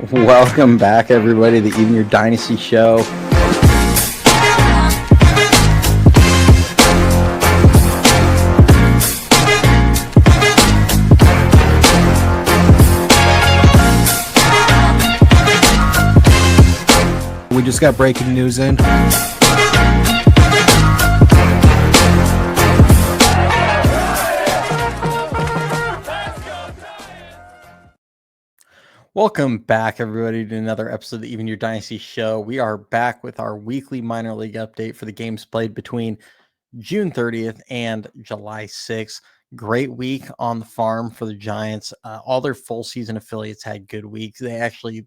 Welcome back, everybody, to the Even Your Dynasty show. We just got breaking news in. Welcome back, everybody, to another episode of the Even Your Dynasty show. We are back with our weekly minor league update for the games played between June 30th and July 6th. Great week on the farm for the Giants. All their full season affiliates had good weeks. They actually,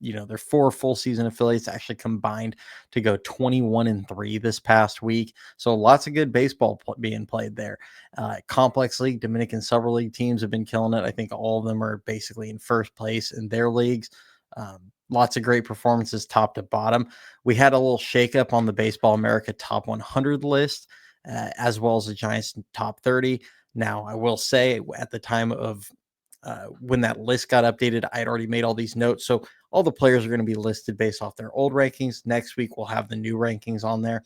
their 4 full season affiliates actually combined to go 21-3 this past week. So lots of good baseball being played there. Complex League, Dominican Summer League teams have been killing it. I think all of them are basically in first place in their leagues. Lots of great performances top to bottom. We had a little shakeup on the Baseball America Top 100 list, as well as the Giants Top 30. Now, I will say at the time of when that list got updated, I had already made all these notes. So all the players are going to be listed based off their old rankings. Next week, we'll have the new rankings on there.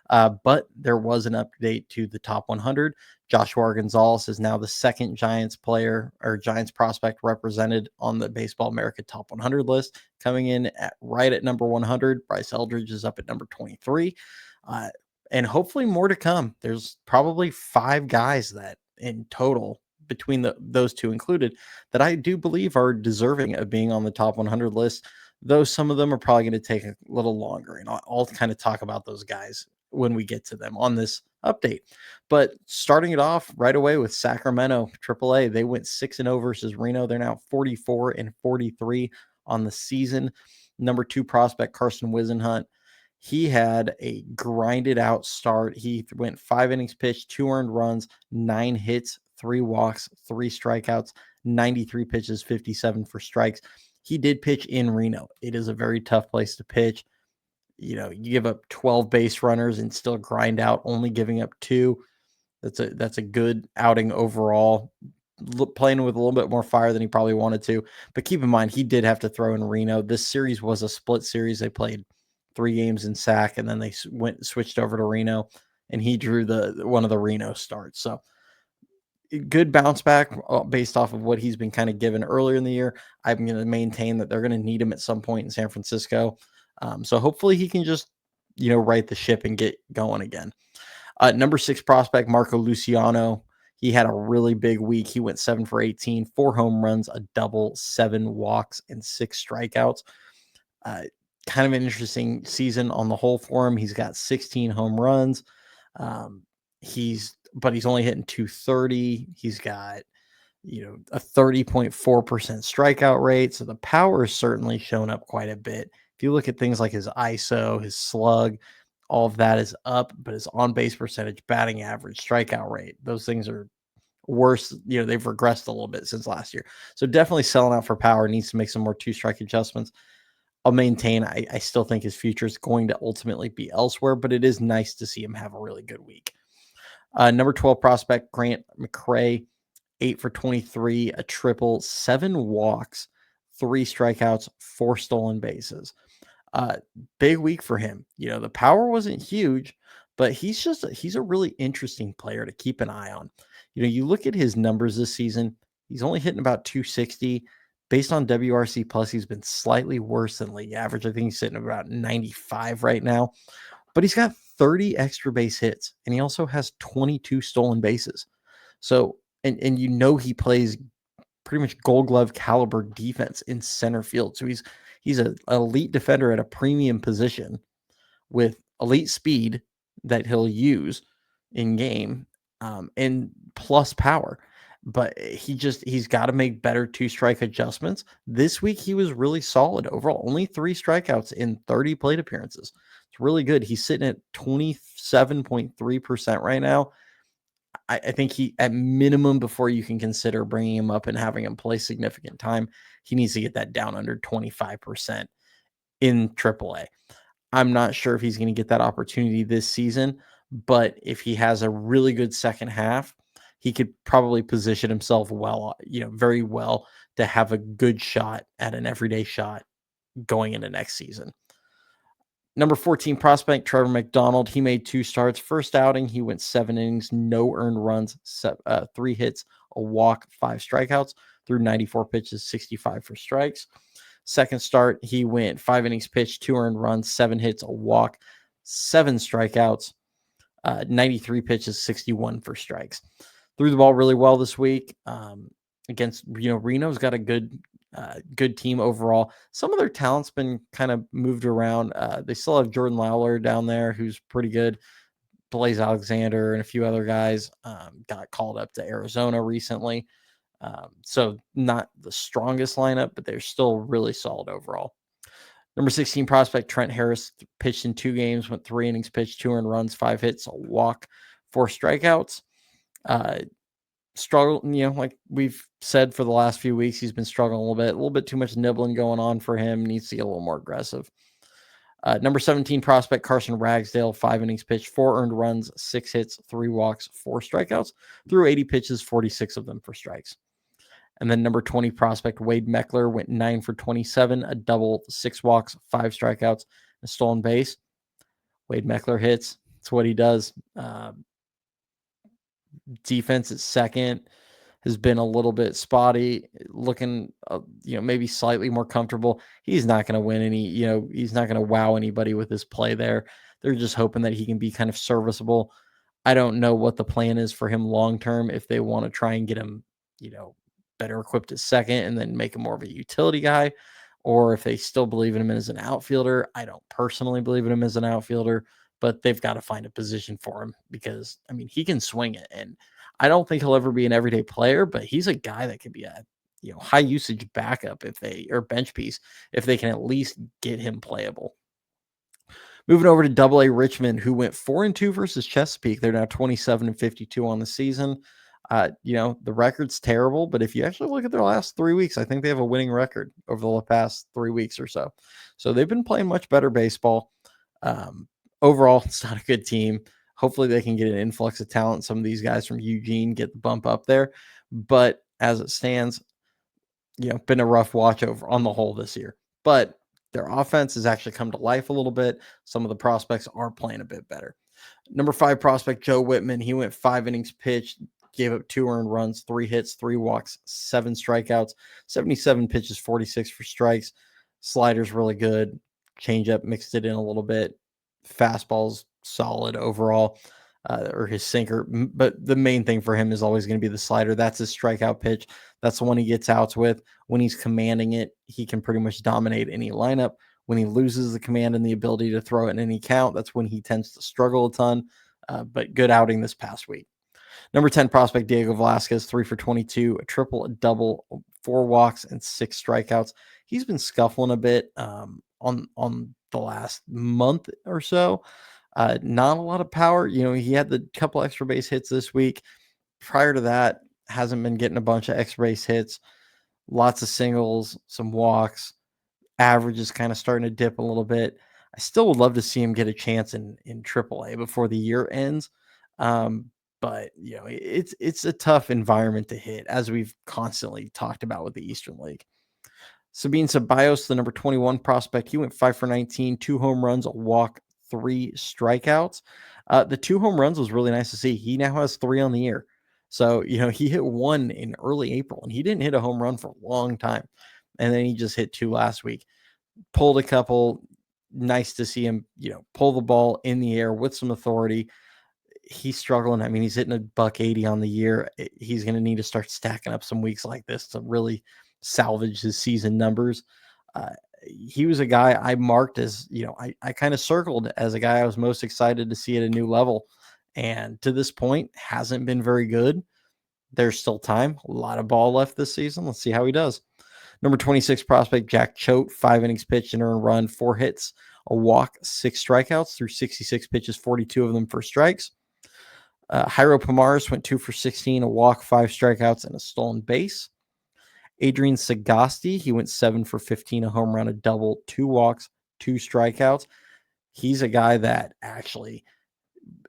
But there was an update to the top 100. Joshua Gonzalez is now the second Giants player or Giants prospect represented on the Baseball America Top 100 list, coming in right at number 100. Bryce Eldridge is up at number 23. And hopefully more to come. There's probably 5 guys that in total between those two included that I do believe are deserving of being on the top 100 list, though some of them are probably going to take a little longer. And I'll kind of talk about those guys when we get to them on this update. But starting it off right away with Sacramento AAA, they went 6-0 versus Reno. They're now 44-43 on the season. Number 2 prospect Carson Wisenhunt, he had a grinded out start. He went 5 innings pitched, 2 earned runs, 9 hits, 3 walks, 3 strikeouts, 93 pitches, 57 for strikes. He did pitch in Reno. It is a very tough place to pitch. You give up 12 base runners and still grind out, only giving up 2. That's a good outing overall. Playing with a little bit more fire than he probably wanted to. But keep in mind, he did have to throw in Reno. This series was a split series. They played 3 games in Sac, and then they switched over to Reno, and he drew one of the Reno starts. So good bounce back based off of what he's been kind of given earlier in the year. I'm going to maintain that they're going to need him at some point in San Francisco. So hopefully he can just, right the ship and get going again. Number 6 prospect, Marco Luciano. He had a really big week. He went 7 for 18, 4 home runs, a double, 7 walks, and 6 strikeouts. Kind of an interesting season on the whole for him. He's got 16 home runs. He's only hitting 230. He's got, a 30.4% strikeout rate. So the power has certainly shown up quite a bit. If you look at things like his ISO, his slug, all of that is up, but his on-base percentage, batting average, strikeout rate, those things are worse. They've regressed a little bit since last year. So definitely selling out for power, needs to make some more 2-strike adjustments. I'll maintain, I still think his future is going to ultimately be elsewhere, but it is nice to see him have a really good week. Number 12 prospect, Grant McCray, 8 for 23, a triple, 7 walks, 3 strikeouts, 4 stolen bases. Big week for him. The power wasn't huge, but he's a really interesting player to keep an eye on. You look at his numbers this season, he's only hitting about 260. Based on WRC Plus, he's been slightly worse than league average. I think he's sitting at about 95 right now, but he's got 30 extra base hits, and he also has 22 stolen bases. So, and he plays pretty much Gold Glove caliber defense in center field. So he's an elite defender at a premium position with elite speed that he'll use in game, and plus power. But he's got to make better 2-strike adjustments. This week, he was really solid overall. Only 3 strikeouts in 30 plate appearances. It's really good. He's sitting at 27.3% right now. I think he, at minimum, before you can consider bringing him up and having him play significant time, he needs to get that down under 25% in AAA. I'm not sure if he's going to get that opportunity this season, but if he has a really good second half, he could probably position himself well, very well to have a good shot at an everyday shot going into next season. Number 14 prospect, Trevor McDonald. He made 2 starts. First outing, he went 7 innings, no earned runs, 3 hits, a walk, 5 strikeouts, threw 94 pitches, 65 for strikes. Second start, he went 5 innings pitched, 2 earned runs, 7 hits, a walk, 7 strikeouts, 93 pitches, 61 for strikes. Threw the ball really well this week against, Reno's got a good team overall. Some of their talent's been kind of moved around. They still have Jordan Lawler down there, who's pretty good. Blaze Alexander and a few other guys got called up to Arizona recently. So not the strongest lineup, but they're still really solid overall. Number 16 prospect, Trent Harris, pitched in 2 games, went 3 innings pitched, 2 earned runs, 5 hits, a walk, 4 strikeouts. Struggle, like we've said for the last few weeks, he's been struggling a little bit too much nibbling going on for him. Needs to get a little more aggressive. Number 17 prospect, Carson Ragsdale, 5 innings pitched, 4 earned runs, 6 hits, 3 walks, 4 strikeouts, threw 80 pitches, 46 of them for strikes. And then number 20 prospect, Wade Meckler, went 9 for 27, a double, 6 walks, 5 strikeouts, a stolen base. Wade Meckler hits. That's what he does. Defense at second has been a little bit spotty, looking, maybe slightly more comfortable. He's not going to win any, he's not going to wow anybody with his play there. They're just hoping that he can be kind of serviceable. I don't know what the plan is for him long-term, if they want to try and get him, better equipped at second and then make him more of a utility guy, or if they still believe in him as an outfielder. I don't personally believe in him as an outfielder, but they've got to find a position for him because, he can swing it. And I don't think he'll ever be an everyday player, but he's a guy that could be a, high usage backup or bench piece if they can at least get him playable. Moving over to Double-A Richmond, who went 4-2 versus Chesapeake. They're now 27-52 on the season. The record's terrible, but if you actually look at their last 3 weeks, I think they have a winning record over the past 3 weeks or so. So they've been playing much better baseball. Overall, it's not a good team. Hopefully they can get an influx of talent. Some of these guys from Eugene get the bump up there. But as it stands, been a rough watch over on the whole this year. But their offense has actually come to life a little bit. Some of the prospects are playing a bit better. Number 5 prospect, Joe Whitman. He went 5 innings pitched, gave up 2 earned runs, 3 hits, 3 walks, 7 strikeouts, 77 pitches, 46 for strikes. Slider's really good. Changeup mixed it in a little bit. Fastball's solid overall, or his sinker. But the main thing for him is always going to be the slider. That's his strikeout pitch. That's the one he gets outs with. When he's commanding it, he can pretty much dominate any lineup. When he loses the command and the ability to throw it in any count, that's when he tends to struggle a ton. But good outing this past week. Number 10 prospect, Diego Velasquez, 3 for 22, a triple, a double, 4 walks, and 6 strikeouts. He's been scuffling a bit on the last month or so. Not a lot of power. He had the couple extra base hits this week. Prior to that, hasn't been getting a bunch of extra base hits. Lots of singles, some walks. Average is kind of starting to dip a little bit. I still would love to see him get a chance in AAA before the year ends. But it's a tough environment to hit, as we've constantly talked about with the Eastern League. Sabine Ceballos, the number 21 prospect, he went 5 for 19, 2 home runs, a walk, 3 strikeouts. The 2 home runs was really nice to see. He now has 3 on the year. So, he hit 1 in early April, and he didn't hit a home run for a long time. And then he just hit 2 last week. Pulled a couple. Nice to see him, pull the ball in the air with some authority. He's struggling. He's hitting a $180 on the year. He's going to need to start stacking up some weeks like this to really salvage his season numbers. He was a guy I marked as, I kind of circled as a guy I was most excited to see at a new level. And to this point, hasn't been very good. There's still time. A lot of ball left this season. Let's see how he does. Number 26 prospect, Jack Choate, 5 innings pitched, an earned run, 4 hits, a walk, 6 strikeouts through 66 pitches, 42 of them for strikes. Jairo Pomares went 2 for 16, a walk, 5 strikeouts, and a stolen base. Adrian Sagasti, he went 7 for 15, a home run, a double, 2 walks, 2 strikeouts. He's a guy that actually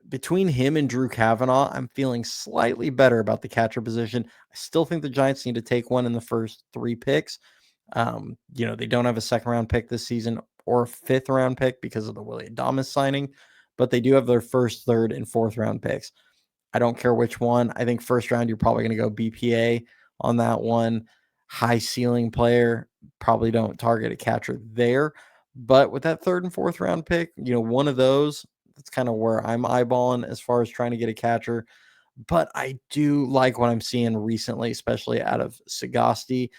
between him and Drew Kavanaugh, I'm feeling slightly better about the catcher position. I still think the Giants need to take one in the first 3 picks. They don't have a second round pick this season or a 5th round pick because of the Willie Adames signing, but they do have their first, 3rd, and 4th round picks. I don't care which one. I think first round, you're probably going to go BPA on that one. High ceiling player, probably don't target a catcher there. But with that 3rd and 4th round pick, one of those, that's kind of where I'm eyeballing as far as trying to get a catcher. But I do like what I'm seeing recently, especially out of Sagasti,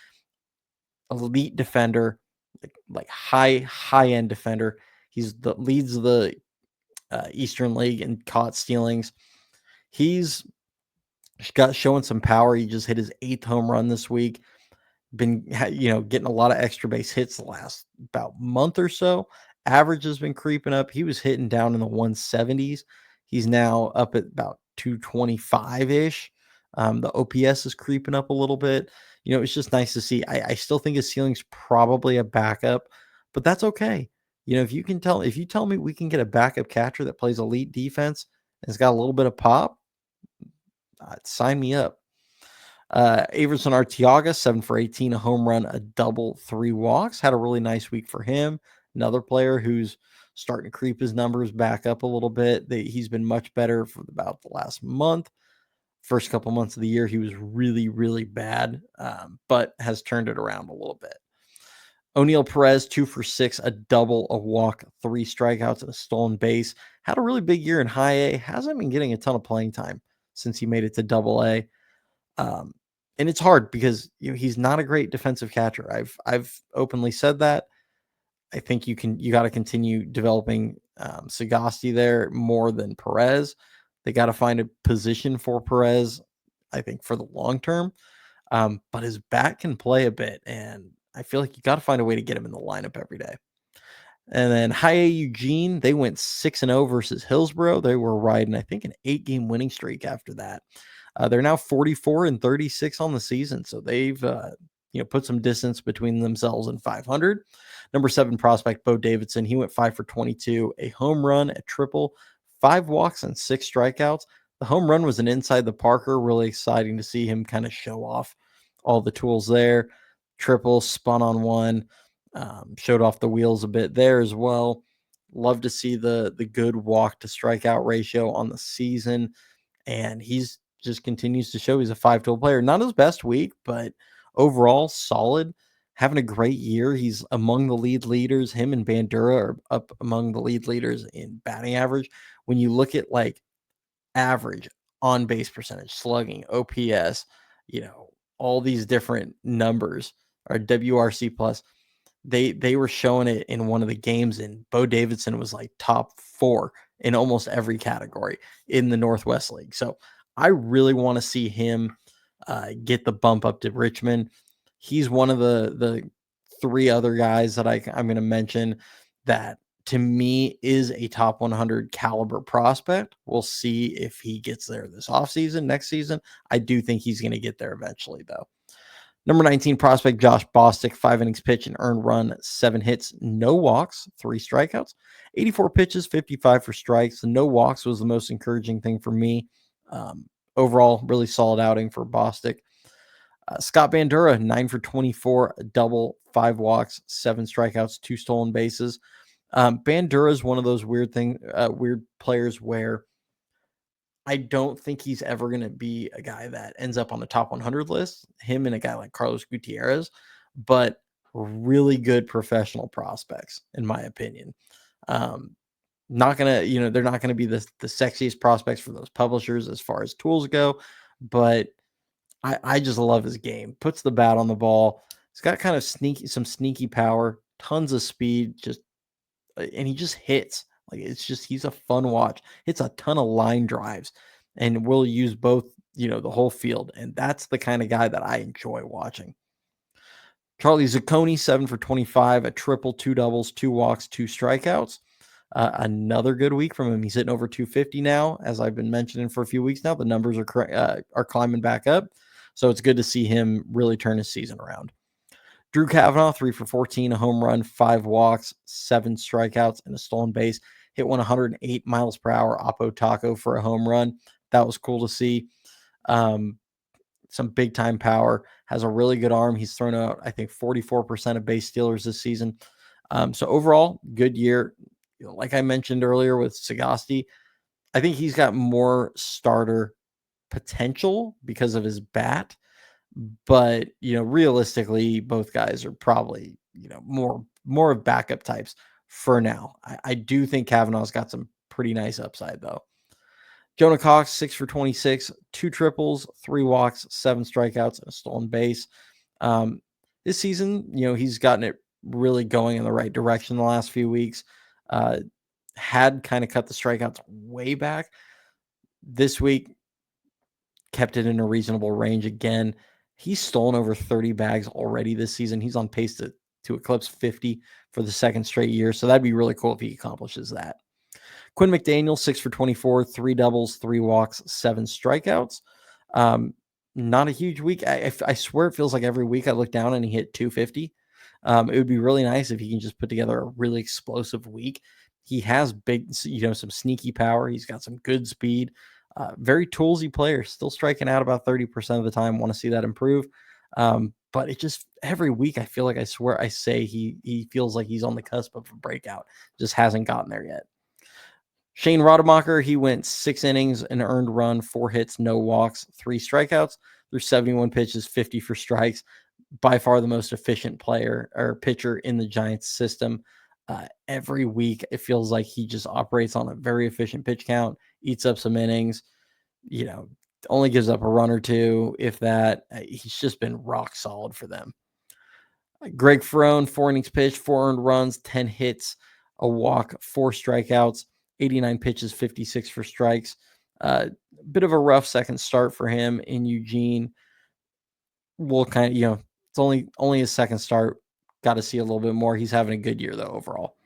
elite defender, like high end defender. Leads the Eastern League in caught stealings. He's got showing some power. He just hit his 8th home run this week. Been getting a lot of extra base hits the last about month or so. Average has been creeping up. He was hitting down in the 170s. He's now up at about 225-ish. The OPS is creeping up a little bit. It's just nice to see. I still think his ceiling's probably a backup, but that's okay. If you tell me we can get a backup catcher that plays elite defense and has got a little bit of pop, sign me up. Averson Arteaga, 7 for 18, a home run, a double, 3 walks. Had a really nice week for him. Another player who's starting to creep his numbers back up a little bit. He's been much better for about the last month. First couple months of the year, he was really, really bad, but has turned it around a little bit. O'Neal Perez, 2 for 6, a double, a walk, 3 strikeouts, and a stolen base. Had a really big year in high A. Hasn't been getting a ton of playing time since he made it to double A. And it's hard because he's not a great defensive catcher. I've openly said that. I think you got to continue developing Sagasti there more than Perez. They got to find a position for Perez, I think, for the long term. But his bat can play a bit, and I feel like you got to find a way to get him in the lineup every day. And then High A Eugene, they went 6-0 versus Hillsborough. They were riding, I think, an 8-game winning streak after that. They're now 44-36 on the season, so they've put some distance between themselves and 500. Number 7 prospect Bo Davidson, he went 5 for 22, a home run, a triple, 5 walks, and 6 strikeouts. The home run was an inside the Parker. Really exciting to see him kind of show off all the tools there. Triple, spun on one, showed off the wheels a bit there as well. Love to see the good walk to strikeout ratio on the season, and he's just continues to show he's a 5-tool player. Not his best week, but overall solid. Having a great year. He's among the lead leaders. Him and Bandura are up among the lead leaders in batting average. When you look at like average, on base percentage, slugging, OPS, all these different numbers are WRC plus. They were showing it in one of the games, and Bo Davidson was like top 4 in almost every category in the Northwest League. So I really want to see him get the bump up to Richmond. He's one of the 3 other guys that I'm going to mention that to me is a top 100 caliber prospect. We'll see if he gets there this offseason, next season. I do think he's going to get there eventually, though. Number 19 prospect Josh Bostic, 5 innings pitched, an earned run, 7 hits, no walks, 3 strikeouts, 84 pitches, 55 for strikes. The no walks was the most encouraging thing for me. Overall, really solid outing for Bostic. Scott Bandura, 9 for 24, a double, 5 walks, 7 strikeouts, 2 stolen bases. Bandura is one of those weird players where I don't think he's ever going to be a guy that ends up on the top 100 list, him and a guy like Carlos Gutierrez, but really good professional prospects, in my opinion. Not going to, they're not going to be the sexiest prospects for those publishers as far as tools go, but I just love his game. Puts the bat on the ball. He's got kind of some sneaky power, tons of speed, and he just hits. Like he's a fun watch. Hits a ton of line drives, and will use both, the whole field. And that's the kind of guy that I enjoy watching. Charlie Zacconi, 7 for 25, a triple, 2 doubles, 2 walks, 2 strikeouts. Another good week from him. He's hitting over 250 now, as I've been mentioning for a few weeks now. The numbers are climbing back up, so it's good to see him really turn his season around. Drew Kavanaugh, 3 for 14, a home run, 5 walks, 7 strikeouts, and a stolen base. hit 108 miles per hour Oppo Taco for a home run. That was cool to see. Some big time power, has a really good arm. He's thrown out, I think, 44% of base stealers this season. So overall, good year. Like I mentioned earlier with Sagasti, I think he's got more starter potential because of his bat. But, realistically, both guys are probably, more of backup types for now. I do think Kavanaugh's got some pretty nice upside, though. Jonah Cox, 6 for 26, 2 triples, 3 walks, 7 strikeouts, and a stolen base. This season, he's gotten it really going in the right direction the last few weeks. Had kind of cut the strikeouts way back. This week, kept it in a reasonable range again. He's stolen over 30 bags already this season. He's on pace to eclipse 50 for the second straight year. So that'd be really cool if he accomplishes that. Quinn McDaniel, 6 for 24, 3 doubles, 3 walks, 7 strikeouts. Not a huge week. I swear it feels like every week I look down and he hit 250. It would be really nice if he can just put together a really explosive week. He has big, some sneaky power. He's got some good speed. Very toolsy player, still striking out about 30% of the time. Want to see that improve. But it just every week I feel like I swear I say he feels like he's on the cusp of a breakout. Just hasn't gotten there yet. Shane Rodemacher, he went 6 innings, an earned run, 4 hits, no walks, 3 strikeouts. There's 71 pitches, 50 for strikes. By far the most efficient player or pitcher in the Giants system. Every week, it feels like he just operates on a very efficient pitch count, eats up some innings, only gives up a run or two, if that. He's just been rock solid for them. Greg Ferrone, 4 innings pitched, 4 earned runs, 10 hits, a walk, 4 strikeouts, 89 pitches, 56 for strikes. Bit of a rough second start for him in Eugene. We'll kind of, it's only his second start. Got to see a little bit more. He's having a good year, though, overall.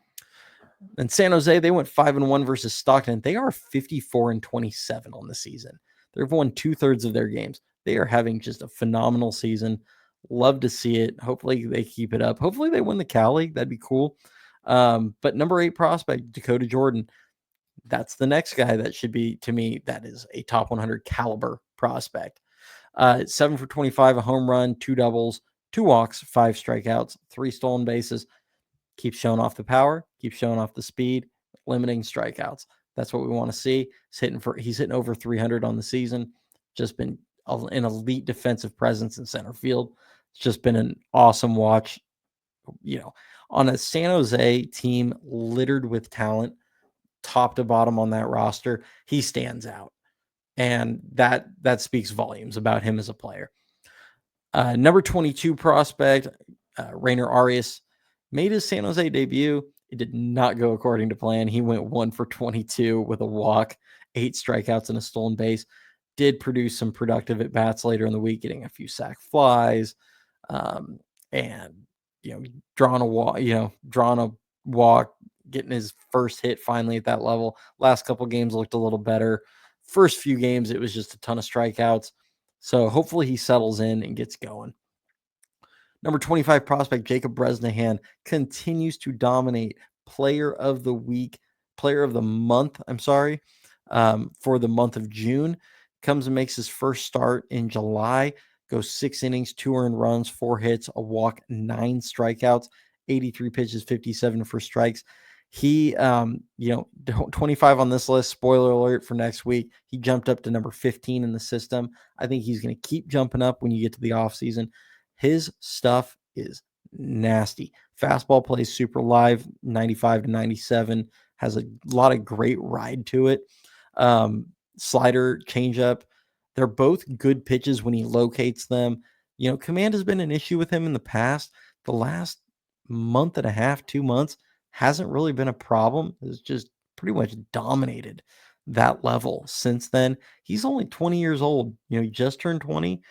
And San Jose, they went 5-1 versus Stockton. They are 54-27 on the season. They've won 2/3 of their games. They are having just a phenomenal season. Love to see it. Hopefully they keep it up. Hopefully they win the Cal League. That'd be cool. But number 8 prospect, Dakota Jordan, that's the next guy that should be, to me, that is a top 100 caliber prospect. 7 for 25, a home run, 2 doubles, 2 walks, 5 strikeouts, 3 stolen bases. Keeps showing off the power, keeps showing off the speed, limiting strikeouts. That's what we want to see. He's hitting over 300 on the season. Just been an elite defensive presence in center field. It's just been an awesome watch. On a San Jose team littered with talent, top to bottom on that roster, he stands out. And that speaks volumes about him as a player. Number 22 prospect, Rainer Arias, made his San Jose debut. It did not go according to plan. He went 1 for 22 with a walk, 8 strikeouts, and a stolen base. Did produce some productive at bats later in the week, getting a few sac flies, and drawing a walk, getting his first hit finally at that level. Last couple games looked a little better. First few games, it was just a ton of strikeouts. So hopefully he settles in and gets going. Number 25 prospect, Jacob Bresnahan, continues to dominate. Player of the month, for the month of June. Comes and makes his first start in July. Goes 6 innings, 2 earned runs, 4 hits, a walk, 9 strikeouts, 83 pitches, 57 for strikes. He, 25 on this list, spoiler alert for next week. He jumped up to number 15 in the system. I think he's going to keep jumping up when you get to the offseason. His stuff is nasty. Fastball plays super live, 95-97, has a lot of great ride to it. Slider, changeup, they're both good pitches when he locates them. Command has been an issue with him in the past. The last month and a half, 2 months, hasn't really been a problem. It's just pretty much dominated that level since then. He's only 20 years old. He just turned 20.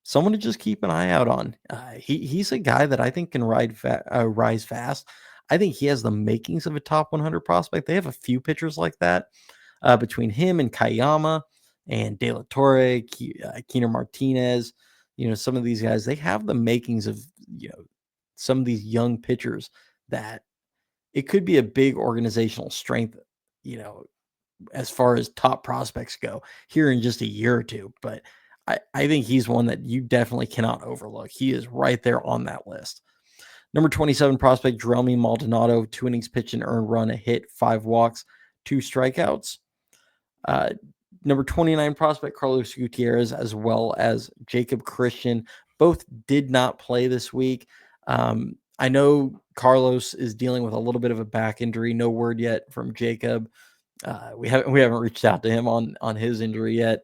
Someone to just keep an eye out on. He's a guy that I think can rise fast. I think he has the makings of a top 100 prospect. They have a few pitchers like that between him and Kayama and De La Torre, Keener Martinez. Some of these guys, they have the makings of, some of these young pitchers that it could be a big organizational strength as far as top prospects go here in just a year or two. But I think he's one that you definitely cannot overlook. He is right there on that list. Number 27 prospect, Jeremy Maldonado, 2 innings pitched, an earned run, a hit, 5 walks, 2 strikeouts. Number 29 prospect, Carlos Gutierrez, as well as Jacob Christian, both did not play this week. I know Carlos is dealing with a little bit of a back injury. No word yet from Jacob. We haven't reached out to him on his injury yet.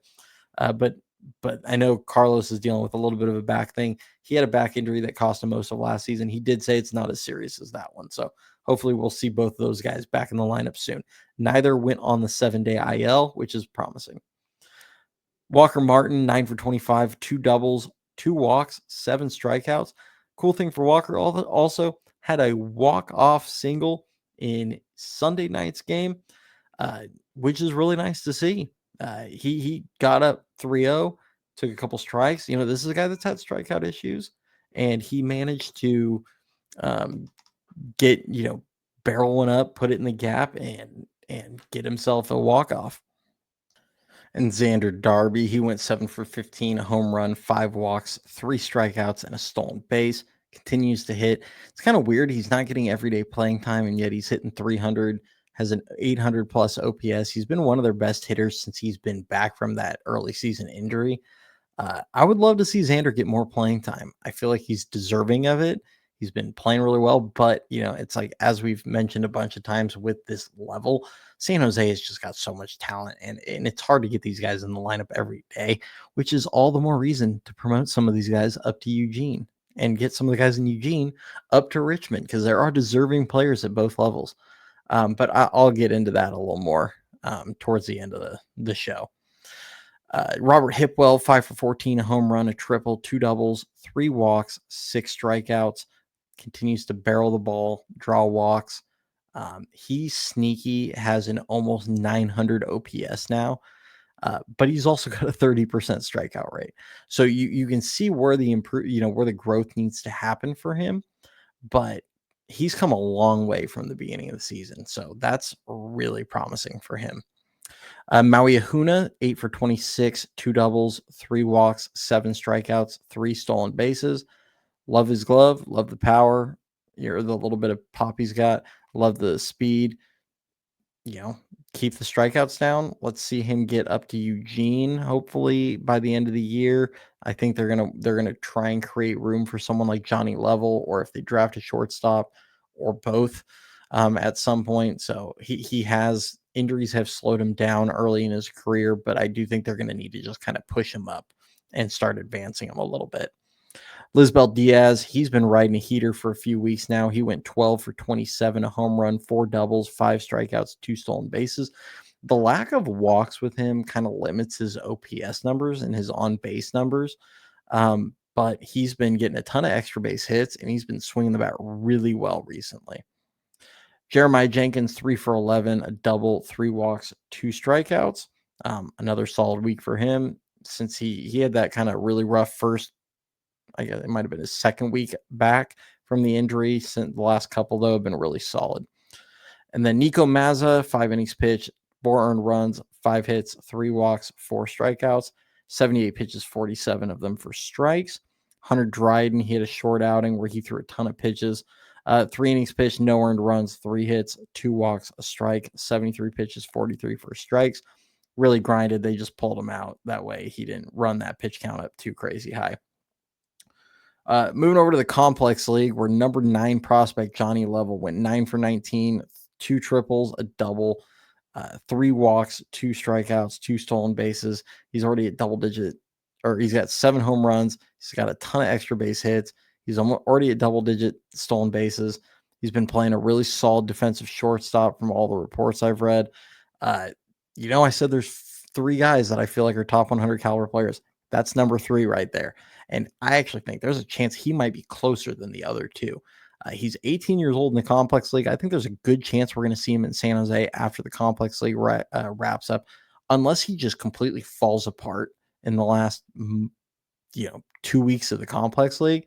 But I know Carlos is dealing with a little bit of a back thing. He had a back injury that cost him most of last season. He did say it's not as serious as that one. So hopefully we'll see both of those guys back in the lineup soon. Neither went on the 7-day IL, which is promising. Walker Martin, 9 for 25, 2 doubles, 2 walks, 7 strikeouts. Cool thing for Walker also had a walk-off single in Sunday night's game, which is really nice to see. He got up 3-0, took a couple strikes. This is a guy that's had strikeout issues, and he managed to get, barrel one up, put it in the gap, and get himself a walk-off. And Xander Darby, he went 7 for 15, a home run, 5 walks, 3 strikeouts, and a stolen base. Continues to hit. It's kind of weird. He's not getting everyday playing time, and yet he's hitting 300, has an 800 plus OPS. He's been one of their best hitters since he's been back from that early season injury. I would love to see Xander get more playing time. I feel like he's deserving of it. He's been playing really well, but it's like, as we've mentioned a bunch of times with this level, San Jose has just got so much talent, and it's hard to get these guys in the lineup every day, which is all the more reason to promote some of these guys up to Eugene and get some of the guys in Eugene up to Richmond, because there are deserving players at both levels. But I'll get into that a little more towards the end of the show. Robert Hipwell, 5 for 14, a home run, a triple, 2 doubles, 3 walks, 6 strikeouts. Continues to barrel the ball, draw walks. He's sneaky, has an almost 900 OPS now, but he's also got a 30% strikeout rate. So you can see where the where the growth needs to happen for him, but he's come a long way from the beginning of the season. So that's really promising for him. Maui Ahuna, 8 for 26, 2 doubles, 3 walks, 7 strikeouts, 3 stolen bases. Love his glove, love the power, the little bit of pop he's got, love the speed. Keep the strikeouts down. Let's see him get up to Eugene, hopefully by the end of the year. I think they're gonna try and create room for someone like Johnny Level, or if they draft a shortstop, or both at some point. So he has injuries have slowed him down early in his career, but I do think they're going to need to just kind of push him up and start advancing him a little bit. Lisbel Diaz, he's been riding a heater for a few weeks now. He went 12 for 27, a home run, 4 doubles, 5 strikeouts, 2 stolen bases. The lack of walks with him kind of limits his OPS numbers and his on-base numbers. But he's been getting a ton of extra base hits, and he's been swinging the bat really well recently. Jeremiah Jenkins, 3 for 11, a double, 3 walks, 2 strikeouts. Another solid week for him, since he had that kind of really rough first, I guess it might have been his second week back from the injury. Since the last couple, though, have been really solid. And then Nico Mazza, 5 innings pitched, 4 earned runs, 5 hits, 3 walks, 4 strikeouts, 78 pitches, 47 of them for strikes. Hunter Dryden, he had a short outing where he threw a ton of pitches. 3 innings pitched, no earned runs, 3 hits, 2 walks, a strike, 73 pitches, 43 for strikes. Really grinded. They just pulled him out. That way he didn't run that pitch count up too crazy high. Moving over to the complex league, where number 9 prospect Johnny Level went 9 for 19, 2 triples, a double, 3 walks, 2 strikeouts, 2 stolen bases. He's already at double digit, or he's got 7 home runs. He's got a ton of extra base hits. He's already at double digit stolen bases. He's been playing a really solid defensive shortstop from all the reports I've read. I said there's 3 guys that I feel like are top 100 caliber players. That's number 3 right there. And I actually think there's a chance he might be closer than the other 2. He's 18 years old in the complex league. I think there's a good chance we're going to see him in San Jose after the complex league wraps up, unless he just completely falls apart in the last 2 weeks of the complex league,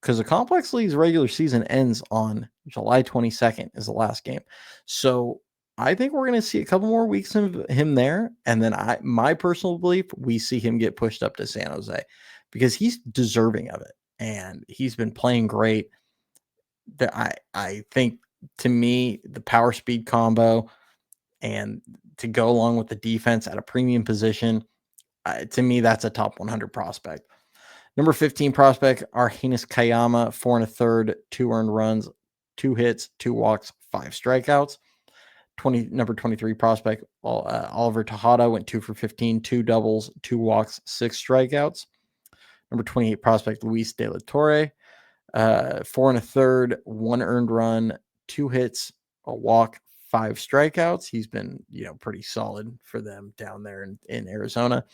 because the complex league's regular season ends on July 22nd is the last game. So I think we're going to see a couple more weeks of him there, and then my personal belief, we see him get pushed up to San Jose because he's deserving of it, and he's been playing great. I think, to me, the power speed combo and to go along with the defense at a premium position, to me, that's a top 100 prospect. Number 15 prospect, Arhenis Kayama, 4 1/3, 2 earned runs, 2 hits, 2 walks, 5 strikeouts. Number 23 prospect, Oliver Tejada, went 2 for 15, 2 doubles, 2 walks, 6 strikeouts. Number 28 prospect, Luis De La Torre, 4 1/3, 1 earned run, 2 hits, a walk, 5 strikeouts. He's been, pretty solid for them down there in Arizona.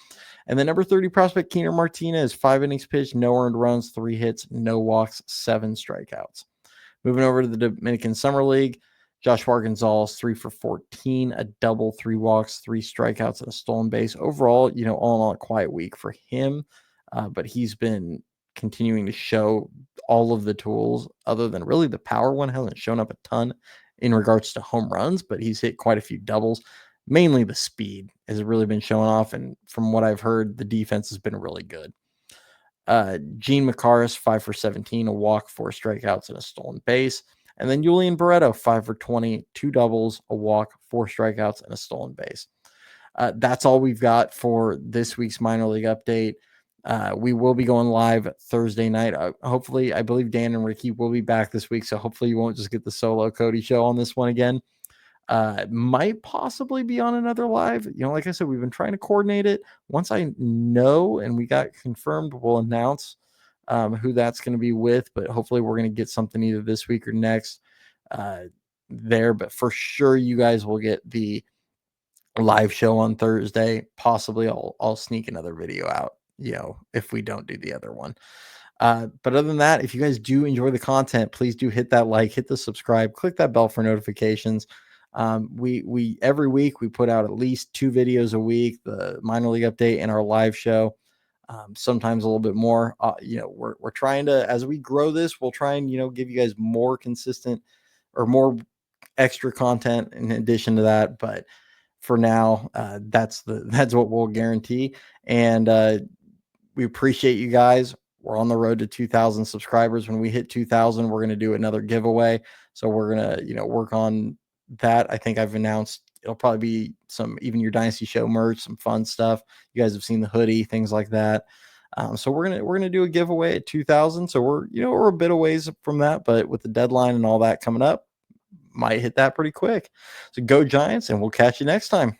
And then number 30 prospect, Keener Martinez, 5 innings pitched, no earned runs, 3 hits, no walks, 7 strikeouts. Moving over to the Dominican Summer League, Joshua Gonzalez, 3 for 14, a double, 3 walks, 3 strikeouts, and a stolen base. Overall, all in all, a quiet week for him, but he's been continuing to show all of the tools, other than really the power one hasn't shown up a ton in regards to home runs, but he's hit quite a few doubles. Mainly the speed has really been showing off, and from what I've heard, the defense has been really good. Gene Makaris, 5 for 17, a walk, 4 strikeouts, and a stolen base. And then Julian Barreto, 5 for 20, 2 doubles, a walk, 4 strikeouts, and a stolen base. That's all we've got for this week's minor league update. We will be going live Thursday night. Hopefully, I believe Dan and Ricky will be back this week, so hopefully you won't just get the solo Cody show on this one again. Might possibly be on another live. Like I said, we've been trying to coordinate it. Once I know and we got confirmed, we'll announce who that's going to be with. But hopefully we're going to get something either this week or next there. But for sure, you guys will get the live show on Thursday. Possibly I'll sneak another video out, if we don't do the other one. But other than that, if you guys do enjoy the content, please do hit that like, hit the subscribe, click that bell for notifications. We every week we put out at least 2 videos a week, the minor league update and our live show. Sometimes a little bit more. We're trying to, as we grow this, we'll try and give you guys more consistent or more extra content in addition to that. But for now, that's what we'll guarantee. And we appreciate you guys. We're on the road to 2,000 subscribers. When we hit 2,000, we're going to do another giveaway. So we're going to, work on that. I think I've announced it'll probably be some Even Your Dynasty Show merch, some fun stuff. You guys have seen the hoodie, things like that. So we're gonna do a giveaway at 2,000. So we're a bit of ways from that, but with the deadline and all that coming up, might hit that pretty quick. So go Giants, and we'll catch you next time.